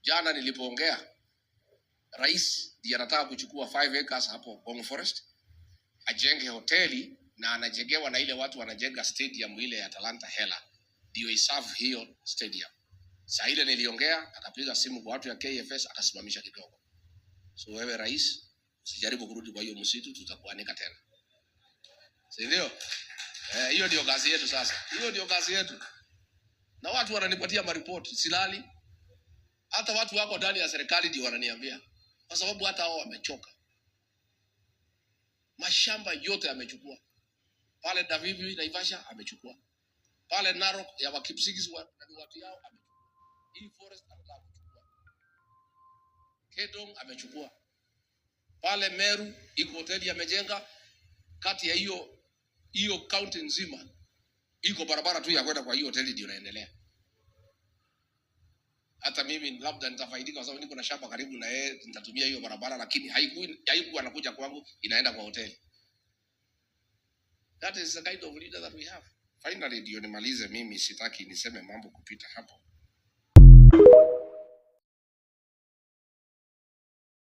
Jana nilipoongea, rais ndiye anataka kuchukua 5 acres hapo Bongo Forest, ajenge hoteli na anajengewa na ile watu wanajenga stadium ile ya Talanta hela, ndio iserve hiyo stadium. Saa ile niliongea, akapiga simu kwa watu ya KFS, akasimamisha kidogo. So wewe rais, usijaribu kurudi kwa hiyo msitu, tutakuanika tena. Si ndio? Hiyo ndio kazi yetu sasa. Hiyo ndio kazi yetu. Na watu wananipatia maripoti, silali. Hata watu wako ndani ya serikali ndio wananiambia. Kwa sababu hata hao wamechoka. Mashamba yote amechukua. Pale Davivi Naivasha amechukua. Pale Narok ya Wakipsigis watu yao amechukua. Hii forest anataka kuchukua. Kedong amechukua. Pale Meru iko hoteli amejenga, kati ya hiyo county nzima iko barabara tu ya kwenda kwa hiyo hoteli ndio inaendelea. Hata mimi labda nitafaidika kwa sababu niko na shamba karibu na yeye, nitatumia hiyo barabara, lakini haikuwa anakuja kwangu, inaenda kwa hoteli. That is the kind of leader that we have. Finally ndio nimalize, mimi sitaki niseme mambo kupita hapo.